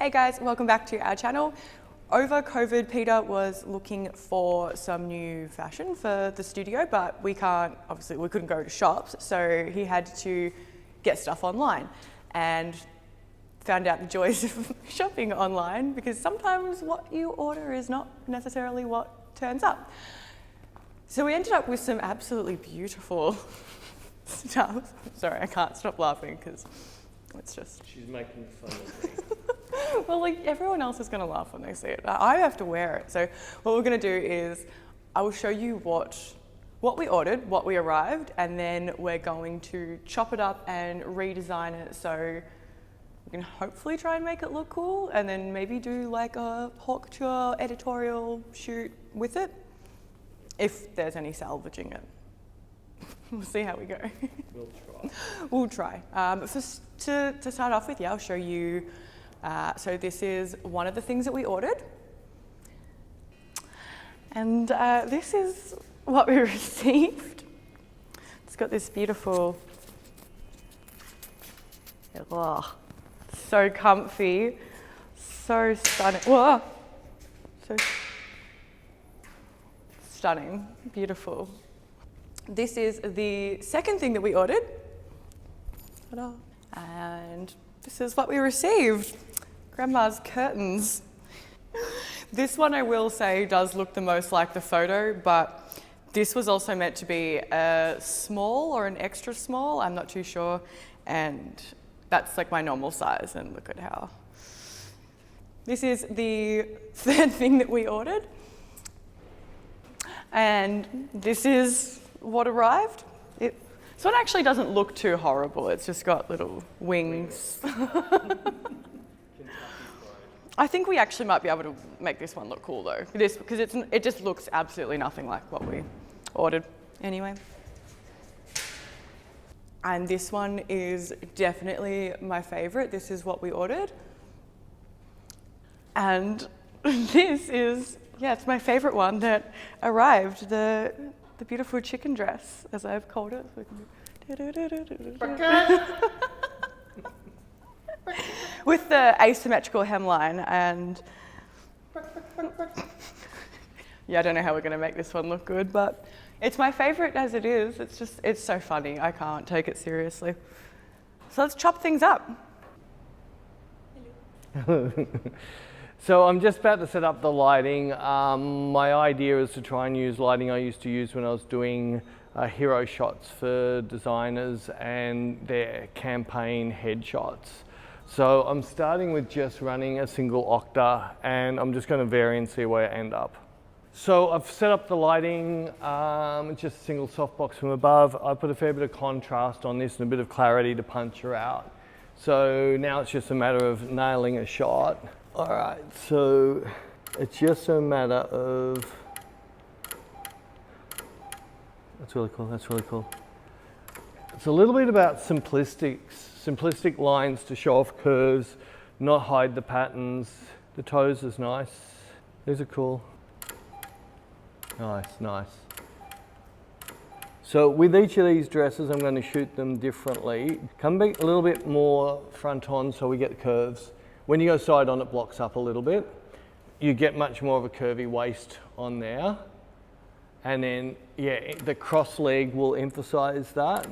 Hey guys, welcome back to our channel. Over COVID, Peter was looking for some new fashion for the studio, but we couldn't go to shops, so he had to get stuff online and found out the joys of shopping online, because sometimes what you order is not necessarily what turns up. So we ended up with some absolutely beautiful stuff. Sorry, I can't stop laughing because it's just... She's making fun of me. Well, like, everyone else is going to laugh when they see it. I have to wear it. So what we're going to do is I will show you what we ordered, what we arrived, and then we're going to chop it up and redesign it so we can hopefully try and make it look cool, and then maybe do like a haute couture editorial shoot with it, if there's any salvaging it. We'll see how we go. We'll try. We'll try. But to start off with, yeah, I'll show you. So this is one of the things that we ordered. And this is what we received. It's got this beautiful, so comfy, so stunning. Whoa! So stunning, beautiful. This is the second thing that we ordered. Ta-da. And this is what we received. Grandma's curtains. This one, I will say, does look the most like the photo, but this was also meant to be a small or an extra small, I'm not too sure, and that's like my normal size, and look at how. This is the third thing that we ordered, and this is what arrived. This one actually doesn't look too horrible, it's just got little wings. I think we actually might be able to make this one look cool though, because it just looks absolutely nothing like what we ordered anyway. And this one is definitely my favorite. This is what we ordered. And this is, yeah, it's my favorite one that arrived, the beautiful chicken dress, as I've called it. With the asymmetrical hemline, and yeah, I don't know how we're going to make this one look good, but it's my favorite as it is. It's so funny. I can't take it seriously. So let's chop things up. So I'm just about to set up the lighting. My idea is to try and use lighting I used to use when I was doing hero shots for designers and their campaign headshots. So I'm starting with just running a single octa, and I'm just going to vary and see where I end up. So I've set up the lighting, just a single softbox from above. I put a fair bit of contrast on this and a bit of clarity to punch her out. So now it's just a matter of nailing a shot. All right, so it's just a matter of, that's really cool, that's really cool. It's a little bit about simplistic lines to show off curves, not hide the patterns. The toes is nice. These are cool. Nice, nice. So with each of these dresses, I'm going to shoot them differently. Come back a little bit more front on so we get curves. When you go side on, it blocks up a little bit. You get much more of a curvy waist on there. And then, yeah, the cross leg will emphasize that.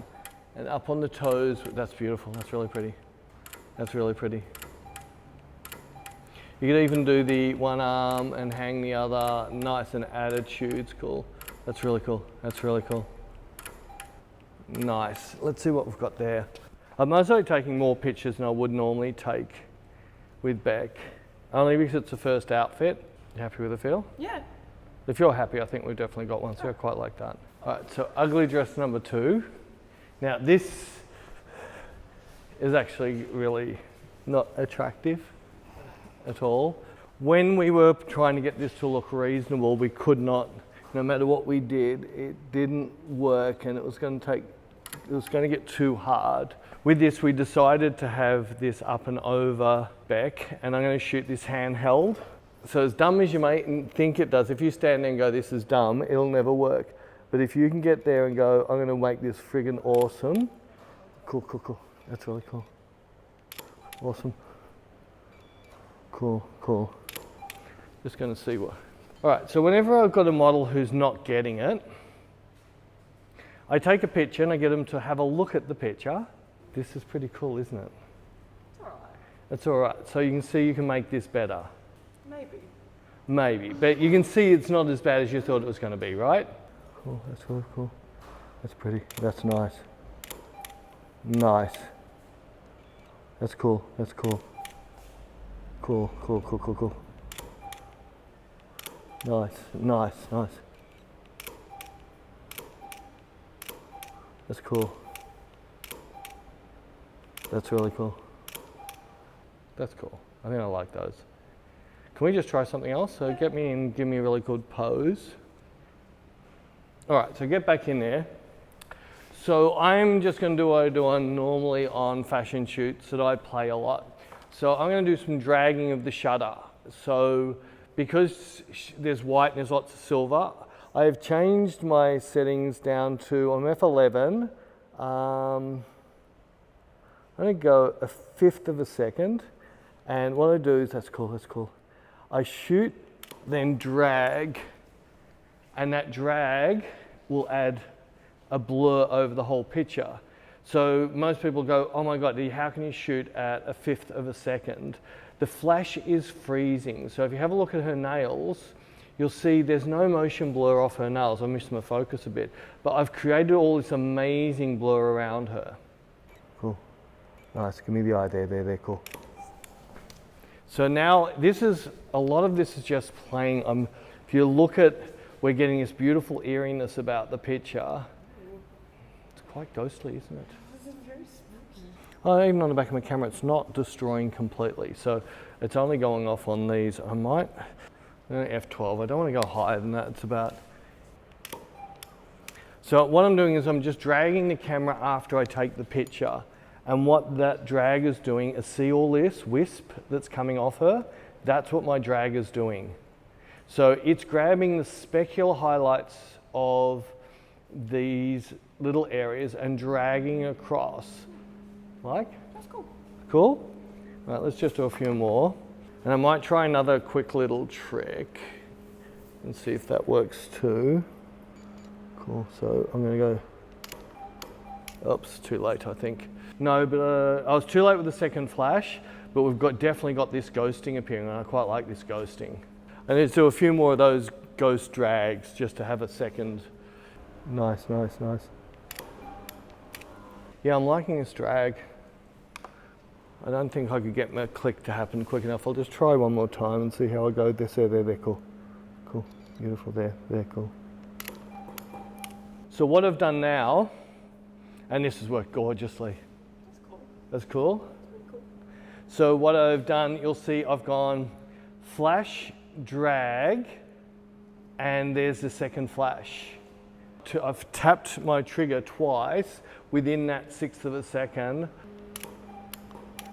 And up on the toes, that's beautiful, that's really pretty. That's really pretty. You could even do the one arm and hang the other, nice and attitude's cool. That's really cool, that's really cool. Nice, let's see what we've got there. I'm also taking more pictures than I would normally take with Beck, only because it's the first outfit. You happy with the feel? Yeah. If you're happy, I think we've definitely got one, so I quite like that. All right, so ugly dress number 2. Now this is actually really not attractive at all. When we were trying to get this to look reasonable, we could not, no matter what we did, it didn't work, and it was going to get too hard. With this, we decided to have this up and over Beck, and I'm going to shoot this handheld. So as dumb as you may think it does, if you stand there and go, this is dumb, it'll never work. But if you can get there and go, I'm going to make this friggin' awesome. Cool, cool, cool. That's really cool. Awesome. Cool, cool. Just gonna see what. All right, so whenever I've got a model who's not getting it, I take a picture and I get them to have a look at the picture. This is pretty cool, isn't it? It's all right. It's all right. So you can see you can make this better. Maybe. Maybe, but you can see it's not as bad as you thought it was going to be, right? Cool, that's really cool. That's pretty, that's nice. Nice. That's cool, that's cool. Cool, cool, cool, cool, cool. Nice, nice, nice. That's cool. That's really cool. That's cool. I think I like those. Can we just try something else? So get me in, give me a really good pose. All right, so get back in there. So I'm just going to do what I do normally on fashion shoots that I play a lot. So I'm going to do some dragging of the shutter. So because there's white and there's lots of silver, I've changed my settings down to, on F11, I'm going to go 1/5 of a second. And what I do is, that's cool, that's cool. I shoot, then drag, and that drag will add a blur over the whole picture. So most people go, oh my God, how can you shoot at 1/5 of a second? The flash is freezing. So if you have a look at her nails, you'll see there's no motion blur off her nails. I missed my focus a bit, but I've created all this amazing blur around her. Cool, nice, give me the eye there, cool. So now a lot of this is just playing. If you look at, we're getting this beautiful eeriness about the picture. It's quite ghostly, isn't it? This is very spooky. Oh, even on the back of my camera, it's not destroying completely. So it's only going off on these. I might, F12, I don't want to go higher than that. It's about. So what I'm doing is I'm just dragging the camera after I take the picture. And what that drag is doing is, see all this wisp that's coming off her? That's what my drag is doing. So it's grabbing the specular highlights of these little areas and dragging across. Like? That's cool. Cool? All right, let's just do a few more. And I might try another quick little trick and see if that works too. Cool, so I'm gonna go, oops, too late I think. No, but I was too late with the second flash, but we've definitely got this ghosting appearing, and I quite like this ghosting. And let's do a few more of those ghost drags just to have a second. Nice, nice, nice. Yeah, I'm liking this drag. I don't think I could get my click to happen quick enough. I'll just try one more time and see how I go. There, cool. Cool, beautiful, there, cool. So what I've done now, and this has worked gorgeously. That's cool? That's cool. So what I've done, you'll see I've gone flash, drag, and there's the second flash. I've tapped my trigger twice within that 1/6 of a second.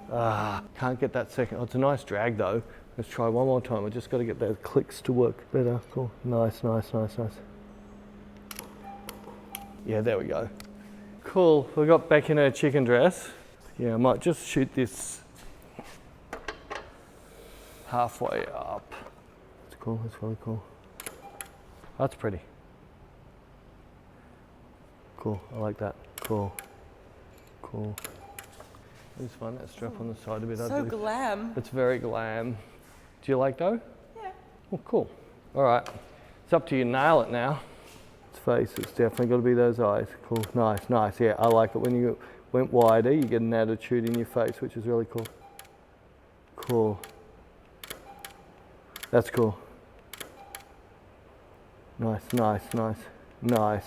Can't get that second. Oh, it's a nice drag though. Let's try one more time. I just got to get those clicks to work better. Cool. Nice, nice, nice, nice. Yeah, there we go. Cool. We got back in her chicken dress. Yeah, I might just shoot this halfway up. It's cool, it's really cool. That's pretty. Cool, I like that. Cool. Cool. I just find that strap on the side a bit ugly. So glam. It's very glam. Do you like though? Yeah. Oh, cool. All right. It's up to you, nail it now. Its face, it's definitely got to be those eyes. Cool, nice, nice. Yeah, I like it when you went wider, you get an attitude in your face, which is really cool. Cool. That's cool. Nice, nice, nice, nice.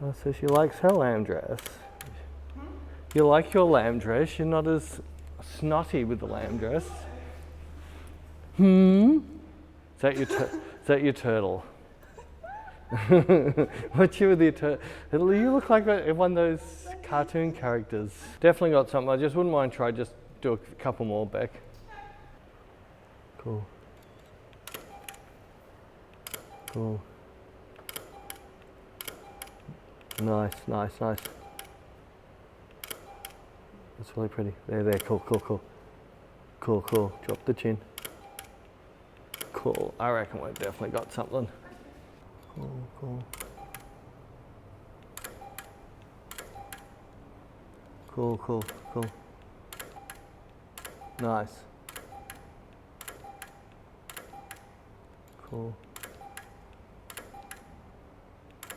Oh, so she likes her lamb dress. You like your lamb dress, you're not as snotty with the lamb dress. Is that your turtle? What's you with your turtle? You look like one of those cartoon characters. Definitely got something. I just wouldn't mind try just do a couple more, Beck. Cool. Cool. Nice, nice, nice. That's really pretty. There, cool, cool, cool. Cool, cool. Drop the chin. Cool. I reckon we've definitely got something. Cool, cool. Cool, cool, cool. Nice. Cool.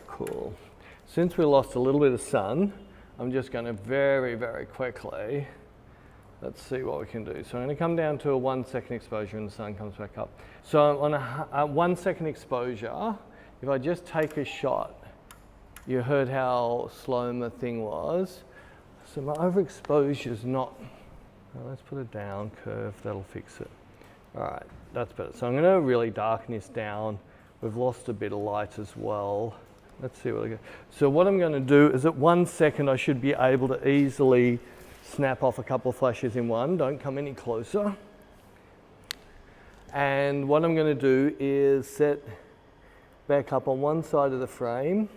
Cool. Since we lost a little bit of sun, I'm just going to very, very quickly, let's see what we can do. So I'm going to come down to a 1 second exposure and the sun comes back up. So on a 1 second exposure, if I just take a shot, you heard how slow my thing was. So my overexposure is not, well, let's put it down, curve, that'll fix it. All right, that's better. So I'm going to really darken this down. We've lost a bit of light as well. Let's see what I get. So what I'm going to do is at 1 second I should be able to easily snap off a couple of flashes in one. Don't come any closer. And what I'm going to do is set back up on one side of the frame,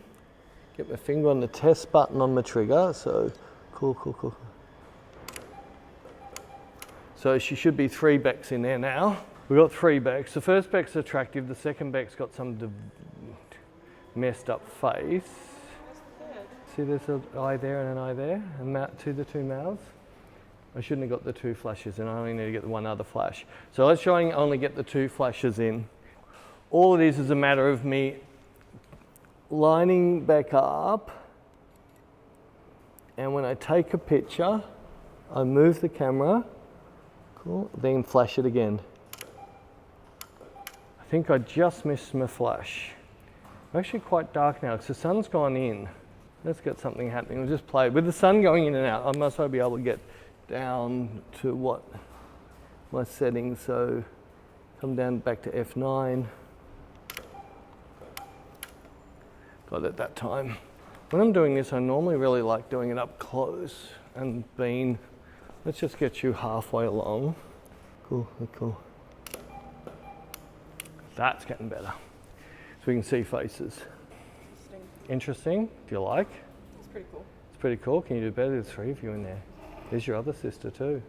get my finger on the test button on my trigger. So cool, cool, cool. So she should be 3 becks in there now. We've got 3 becks. The first beck's attractive, the second beck's got some messed up face. See there's an eye there and an eye there, and the two mouths. I shouldn't have got the 2 flashes in, I only need to get the 1 other flash. So let's try and only get the 2 flashes in. All it is a matter of me lining back up, and when I take a picture, I move the camera, cool, then flash it again. I think I just missed my flash. I'm actually quite dark now because the sun's gone in. Let's get something happening. We'll just play. With the sun going in and out, I must be able to get down to what my settings. So come down back to F9. Got it that time. When I'm doing this, I normally really like doing it up close and being, let's just get you halfway along. Cool, cool. That's getting better. So we can see faces. Interesting. Do you like? It's pretty cool. It's pretty cool. Can you do better? There's 3 of you in there. There's your other sister too.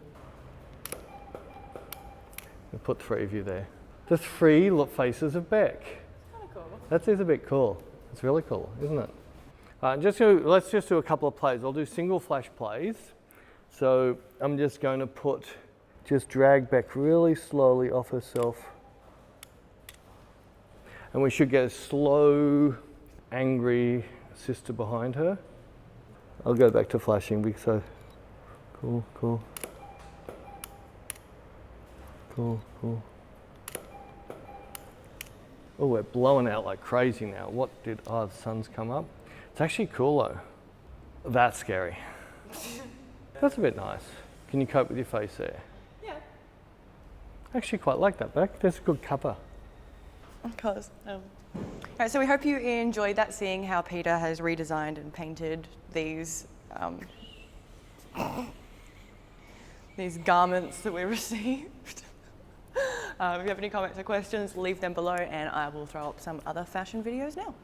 We'll put 3 of you there. The 3 faces of Beck. It's kind of cool. That is a bit cool. It's really cool, isn't it? Let's just do a couple of plays. I'll do single flash plays. So I'm just going to just drag Beck really slowly off herself. And we should get a slow, angry sister behind her. I'll go back to flashing because cool, cool. Cool, cool. Oh, we're blowing out like crazy now. The sun's come up. It's actually cool though. That's scary. That's a bit nice. Can you cope with your face there? Yeah. I actually quite like that, Beck. There's a good cover. Of course. All right, so we hope you enjoyed that, seeing how Peter has redesigned and painted these garments that we received. If you have any comments or questions, leave them below and I will throw up some other fashion videos now.